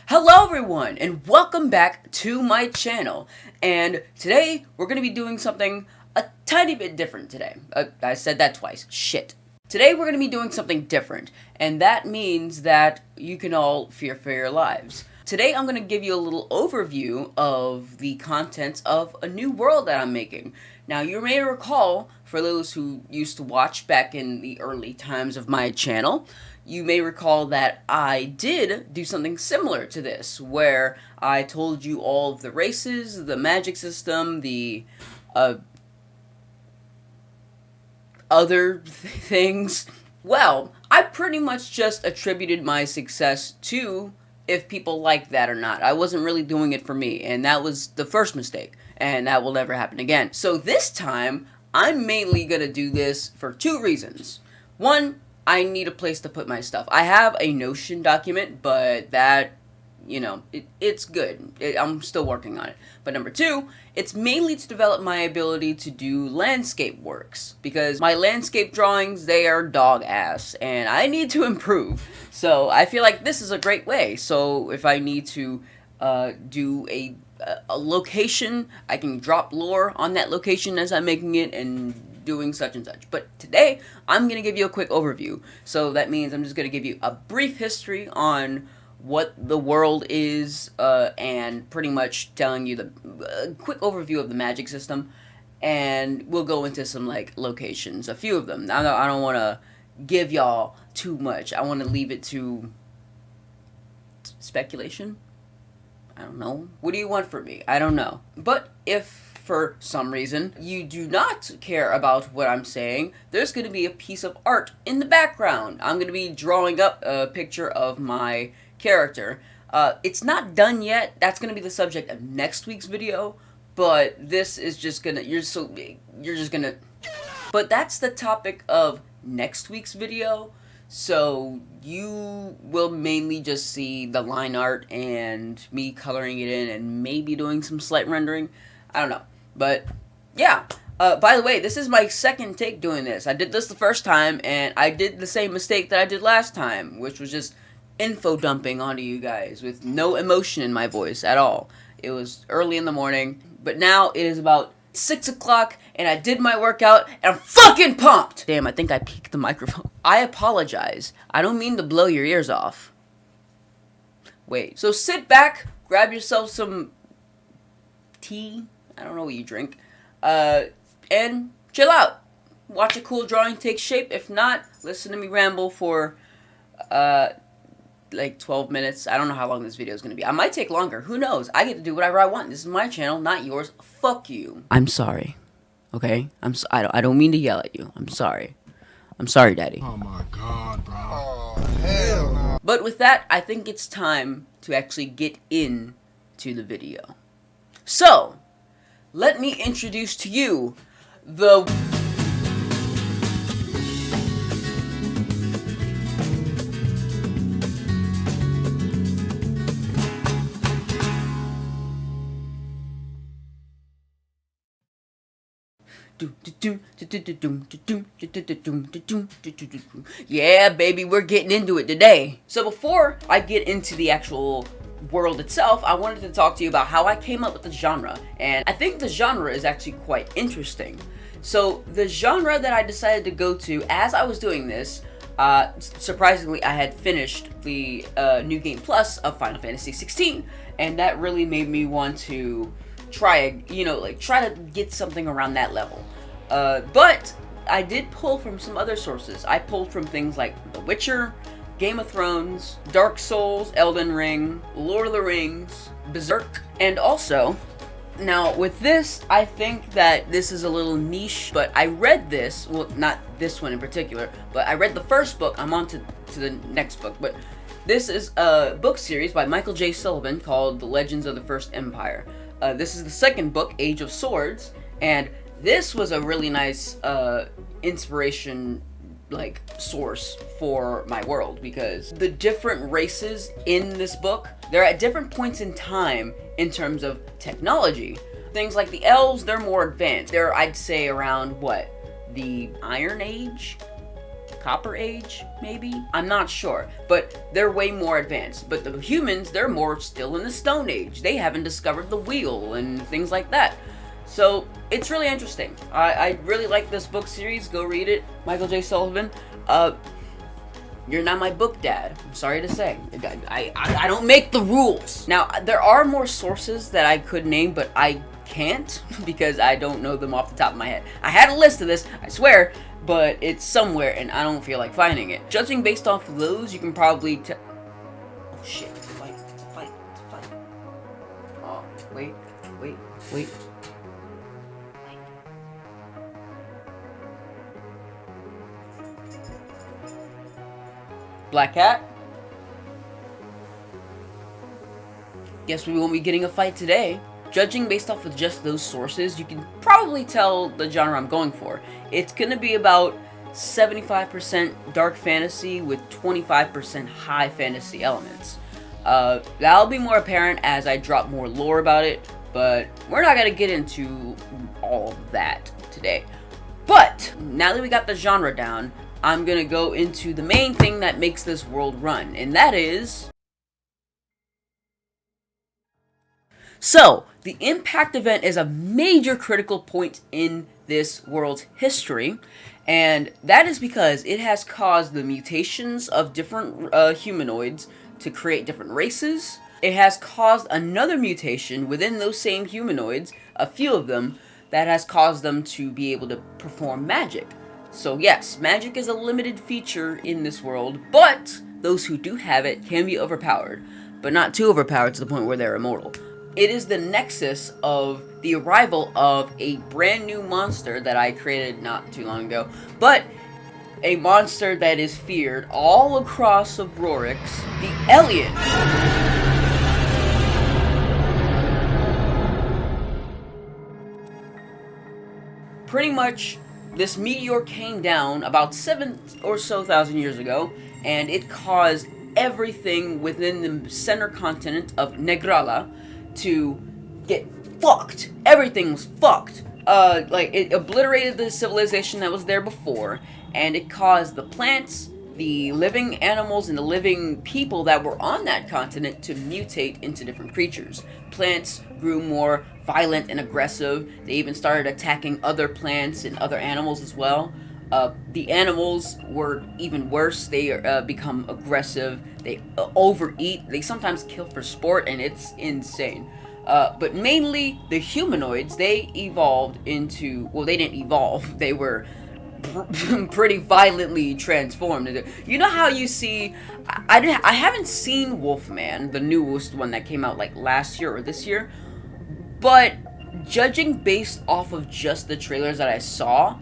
Hello everyone, and welcome back to my channel. And today, we're going to be doing something a tiny bit different today. I said that twice. Shit. Today, we're going to be doing something different, and that means that you can all fear for your lives. Today, I'm going to give you a little overview of the contents of a new world that I'm making. Now, you may recall, for those who used to watch back in the early times of my channel, you may recall that I did do something similar to this, where I told you all of the races, the magic system, the other things. Well, I pretty much just attributed my success to if people liked that or not. I wasn't really doing it for me, and that was the first mistake, and that will never happen again. So this time, I'm mainly gonna do this for two reasons. One, I need a place to put my stuff. I have a Notion document, but that, you know, it's good. I'm still working on it. But number two, it's mainly to develop my ability to do landscape works, because my landscape drawings, they are dog ass, and I need to improve. So I feel like this is a great way. So if I need to do a location, I can drop lore on that location as I'm making it and doing such and such. But today, I'm going to give you a quick overview. So that means I'm just going to give you a brief history on what the world is, and pretty much telling you the quick overview of the magic system, and we'll go into some, like, locations, a few of them. I don't want to give y'all too much. I want to leave it to speculation? I don't know. What do you want from me? I don't know. But if for some reason you do not care about what I'm saying, there's going to be a piece of art in the background. I'm going to be drawing up a picture of my character. It's not done yet. That's going to be the subject of next week's video, but this is just going to, you're just going to, but that's the topic of next week's video. So you will mainly just see the line art and me coloring it in and maybe doing some slight rendering. I don't know. But yeah. By the way, this is my second take doing this. I did this the first time, and I did the same mistake that I did last time, which was just info dumping onto you guys with no emotion in my voice at all. It was early in the morning, but now it is about 6 o'clock, and I did my workout, and I'm fucking pumped! Damn, I think I peaked the microphone. I apologize. I don't mean to blow your ears off. Wait. So sit back, grab yourself some tea, I don't know what you drink, and chill out. Watch a cool drawing take shape. If not, listen to me ramble for, like 12 minutes. I don't know how long this video is going to be. I might take longer. Who knows? I get to do whatever I want. This is my channel, not yours. Fuck you. I'm sorry. Okay? I don't mean to yell at you. I'm sorry. I'm sorry, Daddy. Oh my God, bro. Oh, hell no. But with that, I think it's time to actually get into the video. So, let me introduce to you the... Yeah, baby, we're getting into it today. So before I get into the actual world itself, I wanted to talk to you about how I came up with the genre, and I think the genre is actually quite interesting. So the genre that I decided to go to as I was doing this, surprisingly, I had finished the New Game Plus of Final Fantasy 16, and that really made me want to try to get something around that level. But I did pull from some other sources. I pulled from things like The Witcher, Game of Thrones, Dark Souls, Elden Ring, Lord of the Rings, Berserk, and also, now with this, I think that this is a little niche, but I read this, well, not this one in particular, but I read the first book. I'm on to the next book, but this is a book series by Michael J. Sullivan called The Legends of the First Empire. This is the second book, Age of Swords, and this was a really nice inspiration, like, source for my world, because the different races in this book, they're at different points in time in terms of technology. Things like the elves, they're more advanced. They're, I'd say, around, what, the Iron Age? Copper Age, maybe? I'm not sure, but they're way more advanced. But the humans, they're more still in the Stone Age. They haven't discovered the wheel and things like that. So, it's really interesting. I really like this book series. Go read it. Michael J. Sullivan. You're not my book dad. I'm sorry to say. I don't make the rules. Now, there are more sources that I could name, but I can't because I don't know them off the top of my head. I had a list of this, I swear, but it's somewhere and I don't feel like finding it. Judging based off of those, you can probably tell. Oh shit, it's a fight, it's a fight, it's a fight. Oh, wait. Black Cat? Guess we won't be getting a fight today. Judging based off of just those sources, you can probably tell the genre I'm going for. It's gonna be about 75% dark fantasy with 25% high fantasy elements. That'll be more apparent as I drop more lore about it, but we're not gonna get into all of that today. But, now that we got the genre down, I'm gonna go into the main thing that makes this world run, and that is... So, the impact event is a major critical point in this world's history, and that is because it has caused the mutations of different humanoids to create different races. It has caused another mutation within those same humanoids, a few of them, that has caused them to be able to perform magic. So yes, magic is a limited feature in this world, but those who do have it can be overpowered, but not too overpowered to the point where they're immortal. It is the nexus of the arrival of a brand new monster that I created not too long ago, but a monster that is feared all across of Roarix, the Alien. Pretty much, this meteor came down about 7 or so thousand years ago, and it caused everything within the center continent of Negrala to get fucked. Everything was fucked. It obliterated the civilization that was there before, and it caused the plants, the living animals, and the living people that were on that continent to mutate into different creatures. Plants grew more violent and aggressive. They even started attacking other plants and other animals as well. The animals were even worse. They become aggressive. They overeat. They sometimes kill for sport, and it's insane. But mainly the humanoids, they evolved into... Well, they didn't evolve. They were pretty violently transformed. You know how you see... I haven't seen Wolfman, the newest one that came out like last year or this year. But judging based off of just the trailers that I saw,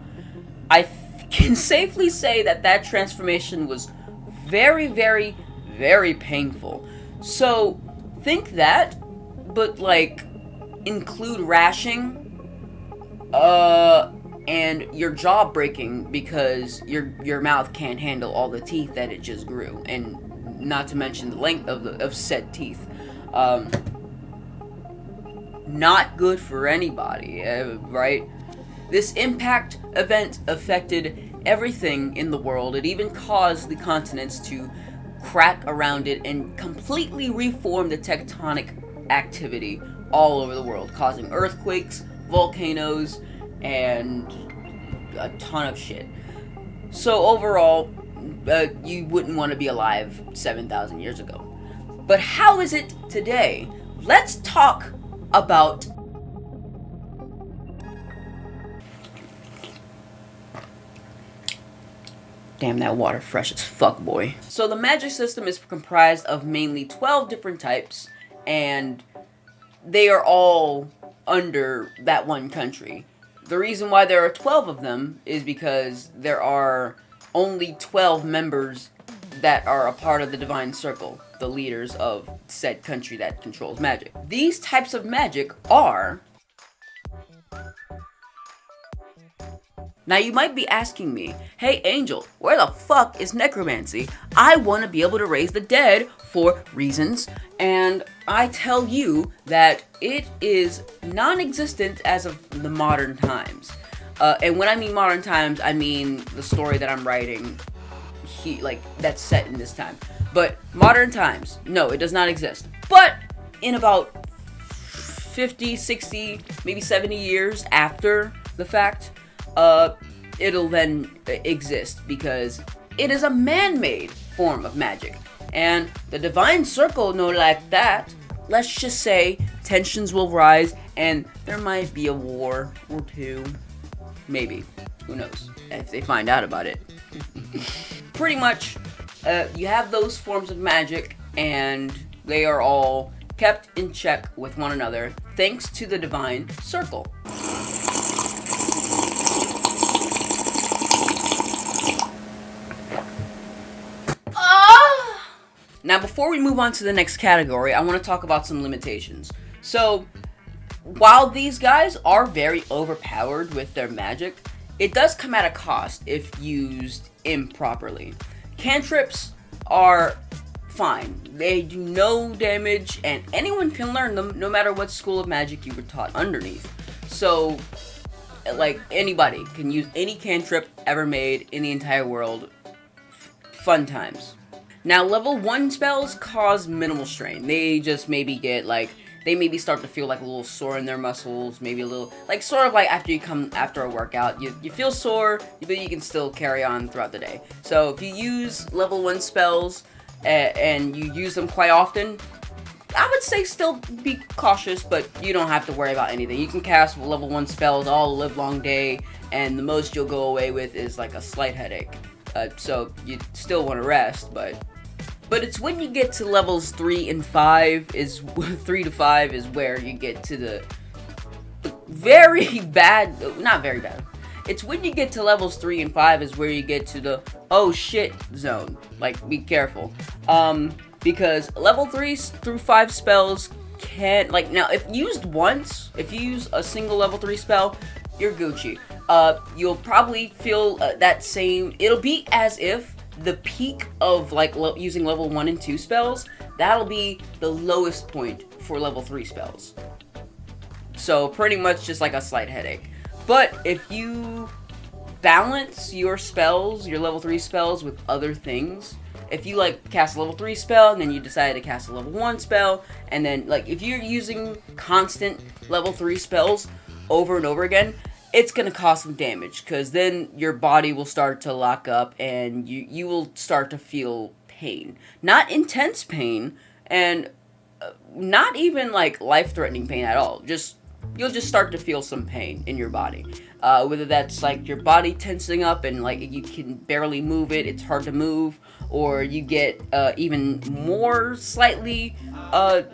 I can safely say that that transformation was very, very, very painful. So, think that, but like, include rashing, and your jaw breaking because your mouth can't handle all the teeth that it just grew, and not to mention the length of said teeth. Not good for anybody, right? This impact event affected everything in the world. It even caused the continents to crack around it and completely reform the tectonic activity all over the world, causing earthquakes, volcanoes, and a ton of shit. So overall, you wouldn't want to be alive 7,000 years ago. But how is it today? Let's talk about... Damn, that water fresh as fuck, boy. So the magic system is comprised of mainly 12 different types, and they are all under that one country. The reason why there are 12 of them is because there are only 12 members that are a part of the Divine Circle, the leaders of said country that controls magic. These types of magic are... Now you might be asking me, hey Angel, where the fuck is necromancy? I want to be able to raise the dead for reasons, and I tell you that it is non-existent as of the modern times. And when I mean modern times, I mean the story that I'm writing that's set in this time. But modern times, no, it does not exist. But in about 50, 60, maybe 70 years after the fact, it'll then exist because it is a man-made form of magic. And the divine circle, no like that, let's just say tensions will rise and there might be a war or two. Maybe. Who knows? If they find out about it. Pretty much, you have those forms of magic and they are all kept in check with one another thanks to the divine circle. Now, before we move on to the next category, I want to talk about some limitations. So, while these guys are very overpowered with their magic, it does come at a cost if used improperly. Cantrips are fine. They do no damage, and anyone can learn them no matter what school of magic you were taught underneath. So, like, anybody can use any cantrip ever made in the entire world. Fun times. Now, level 1 spells cause minimal strain. They just maybe get, they maybe start to feel like a little sore in their muscles, maybe a little, sort of like after you come after a workout. You feel sore, but you can still carry on throughout the day. So, if you use level 1 spells, and you use them quite often, I would say still be cautious, but you don't have to worry about anything. You can cast level 1 spells all live long day, and the most you'll go away with is like a slight headache. So you still want to rest, but it's when you get to levels 3 and 5 3 to 5 is where you get to the very bad, not very bad. It's when you get to levels 3 and 5 is where you get to the oh shit zone. Like, be careful. Because level 3 through 5 spells can, now if used once, if you use a single level 3 spell, you're Gucci. You'll probably feel that same, it'll be as if the peak of using level 1 and 2 spells, that'll be the lowest point for level 3 spells. So pretty much just like a slight headache. But if you balance your spells, your level 3 spells with other things, if you cast a level 3 spell and then you decide to cast a level 1 spell, and then if you're using constant level 3 spells over and over again, it's going to cause some damage, because then your body will start to lock up and you will start to feel pain. Not intense pain, and not even life-threatening pain at all. You'll just start to feel some pain in your body. Whether that's your body tensing up and you can barely move it, it's hard to move, or you get even more slightly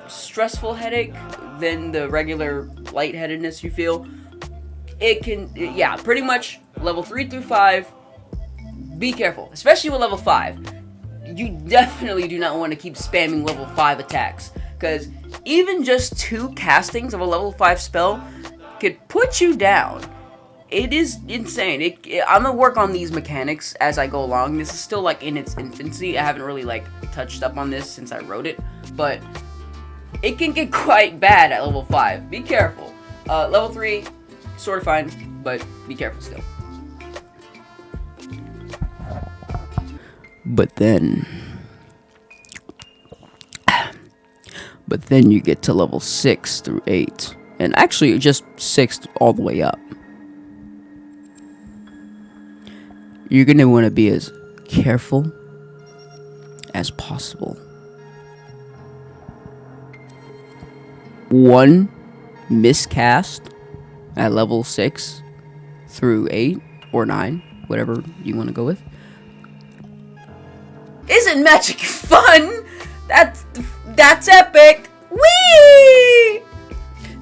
stressful headache than the regular lightheadedness you feel. It can, pretty much level 3 through 5, be careful, especially with level 5. You definitely do not want to keep spamming level 5 attacks, because even just 2 castings of a level 5 spell could put you down. It is insane. I'm gonna work on these mechanics as I go along. This is still in its infancy. I haven't really touched up on this since I wrote it, but it can get quite bad at level 5. Be careful. Level 3, sort of fine, but be careful still. But then you get to level 6 through 8. And actually, just 6 all the way up. You're going to want to be as careful as possible. One miscast at level 6 through 8 or 9, whatever you want to go with. Isn't magic fun? That's epic! Whee!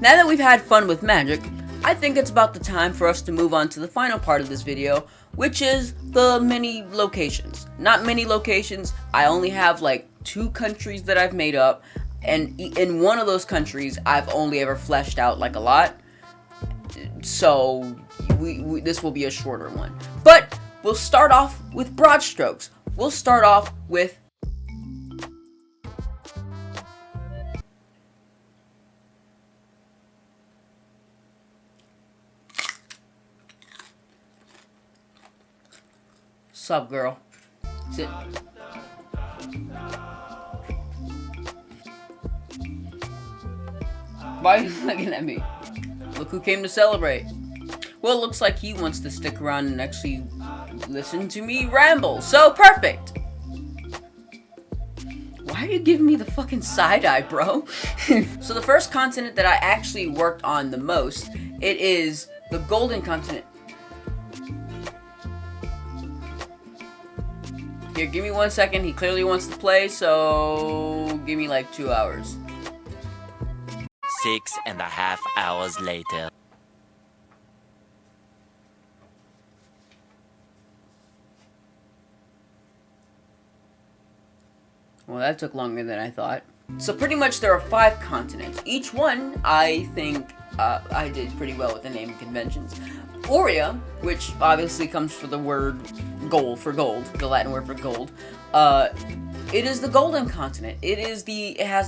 Now that we've had fun with magic, I think it's about the time for us to move on to the final part of this video, which is the mini locations. Not many locations, I only have 2 countries that I've made up, and in one of those countries, I've only ever fleshed out a lot. So, this will be a shorter one. But, we'll start off with broad strokes. We'll start off with Sup, girl? Sit. Why are you looking at me? Look who came to celebrate. Well, it looks like he wants to stick around and actually listen to me ramble. So perfect! Why are you giving me the fucking side-eye, bro? So the first continent that I actually worked on the most, it is the Golden Continent. Here, give me 1 second. He clearly wants to play, so give me like 2 hours. 6.5 hours later. Well, that took longer than I thought. So pretty much there are 5 continents. Each one, I think, I did pretty well with the naming conventions. Aurea, which obviously comes from the word gold for gold, the Latin word for gold. It is the Golden Continent. It has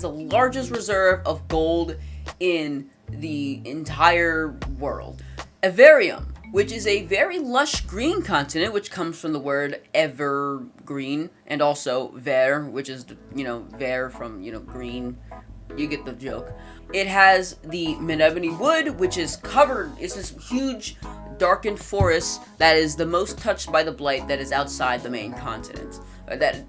the largest reserve of gold in the entire world. Averium, which is a very lush green continent, which comes from the word evergreen, and also ver, which is, ver from, green. You get the joke. It has the Menebony Wood, which is covered, it's this huge darkened forest that is the most touched by the blight that is outside the main continent. That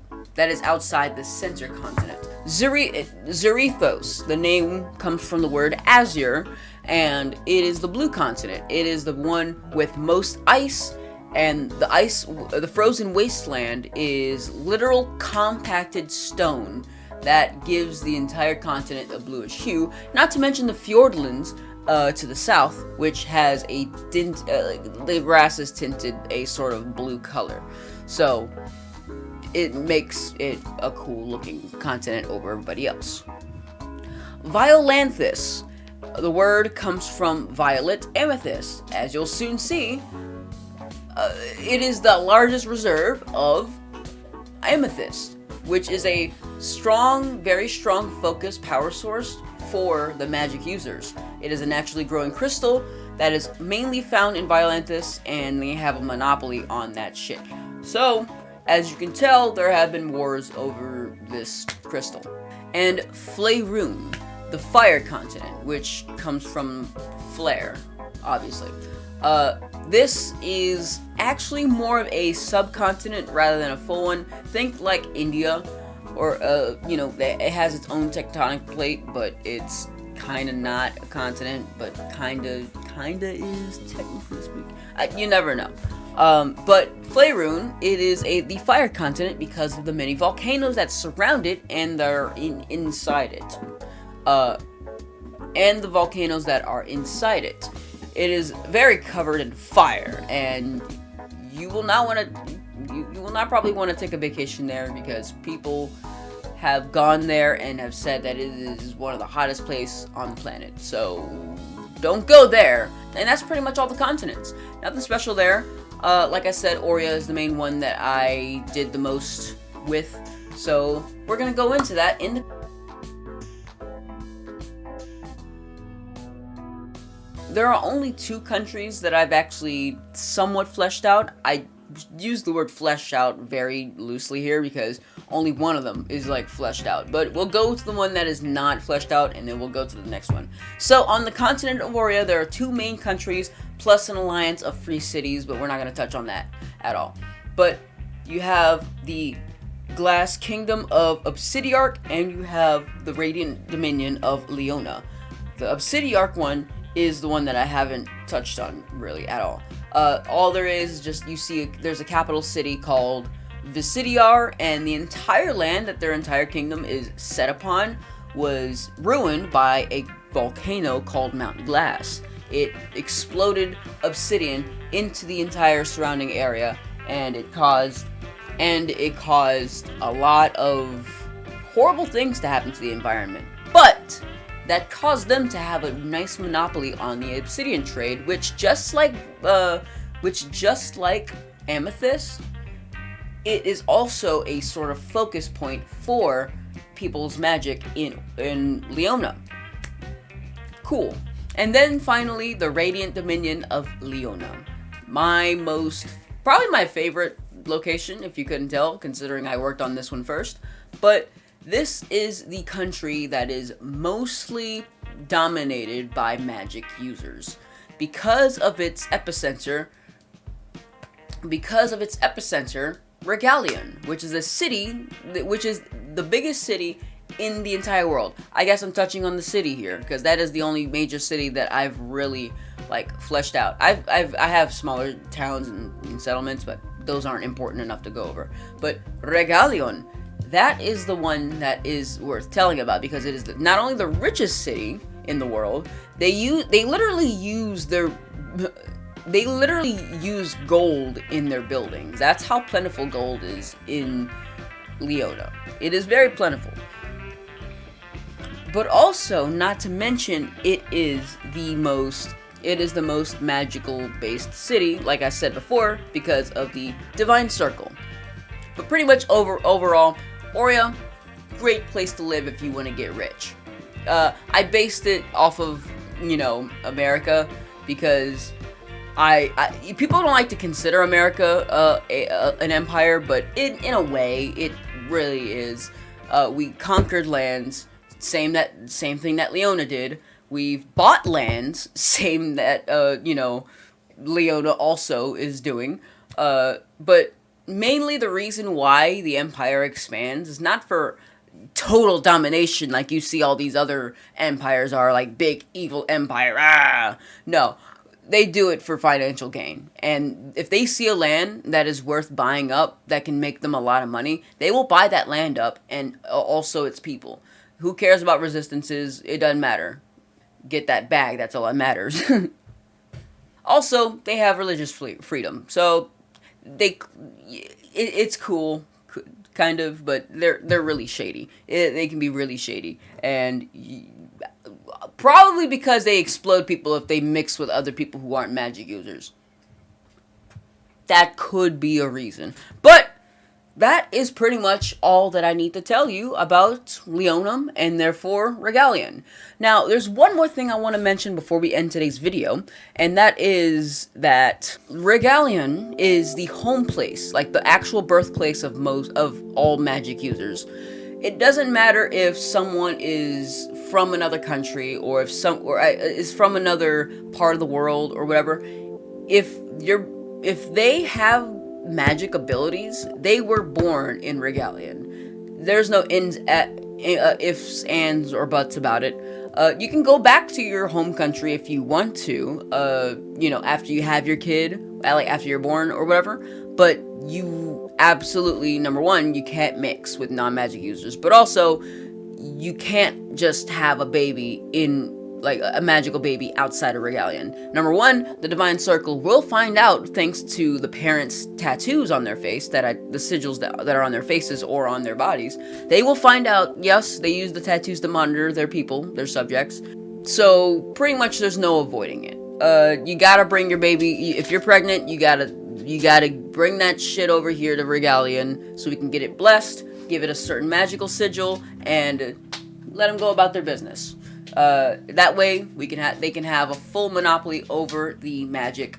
is outside the center continent. Zerethos, the name comes from the word azure, and it is the blue continent. It is the one with most ice, and the frozen wasteland is literal compacted stone that gives the entire continent a bluish hue, not to mention the Fjordlands to the south, which has the grass is tinted a sort of blue color. So it makes it a cool looking continent over everybody else. Violanthus. The word comes from violet amethyst. As you'll soon see, it is the largest reserve of amethyst, which is a very strong focused power source for the magic users. It is a naturally growing crystal that is mainly found in Violanthus, and they have a monopoly on that shit. So, as you can tell, there have been wars over this crystal. And Flayrune, the fire continent, which comes from flare, obviously. This is actually more of a subcontinent rather than a full one. Think like India, or, it has its own tectonic plate, but it's kind of not a continent, but kind of is, technically speaking. You never know. But Flayrune, it is the fire continent because of the many volcanoes that surround it and they're inside it. And the volcanoes that are inside it. It is very covered in fire, and you will not probably want to take a vacation there because people have gone there and have said that it is one of the hottest places on the planet. So don't go there. And that's pretty much all the continents. Nothing special there. Like I said, Aurea is the main one that I did the most with. So we're gonna go into that in the... There are only 2 countries that I've actually somewhat fleshed out. I use the word fleshed out very loosely here because only one of them is like fleshed out. But we'll go to the one that is not fleshed out, and then we'll go to the next one. So on the continent of Aurea, there are 2 main countries plus an alliance of free cities, but we're not going to touch on that at all. But you have the Glass Kingdom of Obsidiarch, and you have the Radiant Dominion of Leona. The Obsidiarch one is the one that I haven't touched on really at all. All there is just, you see, there's a capital city called Visidiar, and the entire land that their entire kingdom is set upon was ruined by a volcano called Mount Glass. It exploded obsidian into the entire surrounding area, and it caused a lot of horrible things to happen to the environment. But that caused them to have a nice monopoly on the obsidian trade, which just like amethyst, it is also a sort of focus point for people's magic in Leona. Cool. And then finally, the Radiant Dominion of Leona. Probably my favorite location, if you couldn't tell, considering I worked on this one first. But this is the country that is mostly dominated by magic users. Because of its epicenter, Regalion, which is a city, which is the biggest city in the entire world. I guess I'm touching on the city here, because that is the only major city that I've really, like, fleshed out. I have smaller towns and settlements, but those aren't important enough to go over. But Regalion, that is the one that is worth telling about, because it is not only the richest city in the world, they literally use gold in their buildings. That's how plentiful gold is in Leona. It is very plentiful. But also, not to mention, it is the most magical based city, like I said before, because of the Divine Circle. But pretty much overall, Oria, great place to live if you want to get rich. I based it off of, America, because people don't like to consider America an empire, but in a way, it really is. We conquered lands, same thing that Leona did. We've bought lands, same that Leona also is doing. But mainly the reason why the empire expands is not for total domination like you see all these other empires are, like big evil empire. No, they do it for financial gain. And if they see a land that is worth buying up, that can make them a lot of money, they will buy that land up, and also its people. Who cares about resistances? It doesn't matter. Get that bag, that's all that matters. Also, they have religious freedom, so it's cool, kind of, but they're really shady. They can be really shady, and probably because they explode people if they mix with other people who aren't magic users. That could be a reason, but that is pretty much all that I need to tell you about Leonum and therefore Regalion. Now, there's one more thing I want to mention before we end today's video, and that is that Regalion is the home place, like the actual birthplace of all magic users. It doesn't matter if someone is from another country or is from another part of the world or whatever. If they have magic abilities, they were born in Regalion. There's no ifs, ands, or buts about it. You can go back to your home country if you want to, after you have your kid, like after you're born or whatever, but you absolutely, number one, you can't mix with non-magic users, but also, you can't just have a baby like a magical baby outside of Regalion. Number one, the Divine Circle will find out, thanks to the parents' tattoos on their face, the sigils that are on their faces or on their bodies. They will find out, yes, they use the tattoos to monitor their people, their subjects. So, pretty much there's no avoiding it. You gotta bring your baby, if you're pregnant, you gotta bring that shit over here to Regalion so we can get it blessed, give it a certain magical sigil, and let them go about their business. That way, they can have a full monopoly over the magic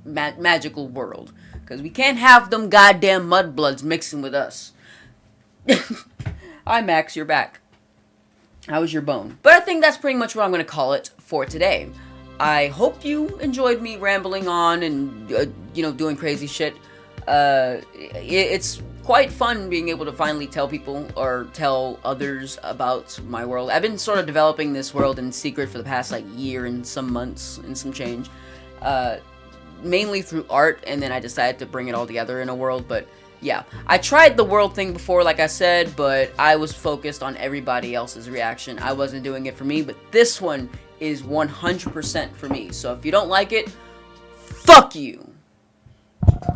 magical world. Because we can't have them goddamn mudbloods mixing with us. Hi, Max, you're back. How was your bone? But I think that's pretty much what I'm going to call it for today. I hope you enjoyed me rambling on and, doing crazy shit. It's quite fun being able to finally tell people or tell others about my world. I've been sort of developing this world in secret for the past year and some months and some change, mainly through art, and then I decided to bring it all together in a world. But yeah, I tried the world thing before, like I said, but I was focused on everybody else's reaction. I wasn't doing it for me, but this one is 100% for me. So if you don't like it, fuck you.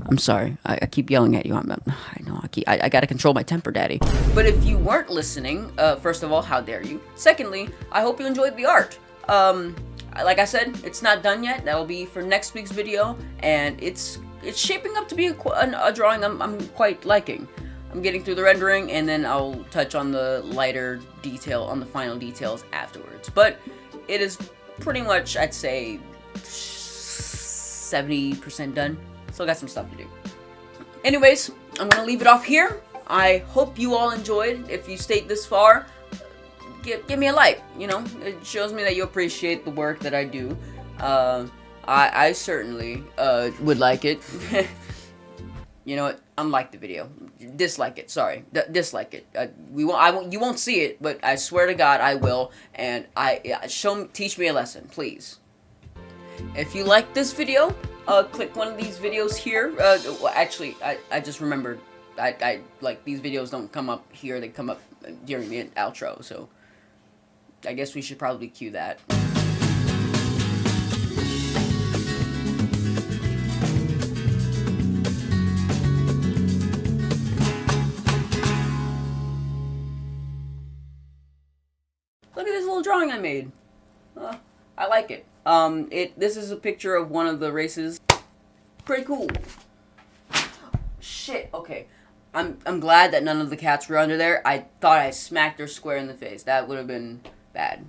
I'm sorry. I keep yelling at you. I know. I gotta control my temper, daddy. But if you weren't listening, first of all, how dare you? Secondly, I hope you enjoyed the art. Like I said, it's not done yet. That'll be for next week's video, and it's shaping up to be a drawing I'm quite liking. I'm getting through the rendering, and then I'll touch on the lighter detail, on the final details afterwards. But it is pretty much, I'd say, 70% done. Still got some stuff to do. Anyways, I'm gonna leave it off here. I hope you all enjoyed. If you stayed this far, give me a like. You know, it shows me that you appreciate the work that I do. I certainly would like it. You know what? Unlike the video, dislike it. Sorry, dislike it. You won't see it, but I swear to God, I will. And teach me a lesson, please. If you like this video, click one of these videos here. Well, actually, I just remembered. I like these videos don't come up here; they come up during the outro. So, I guess we should probably cue that. Look at this little drawing I made. I like it. This is a picture of one of the races. Pretty cool. Shit. Okay. I'm glad that none of the cats were under there. I thought I smacked her square in the face. That would have been bad.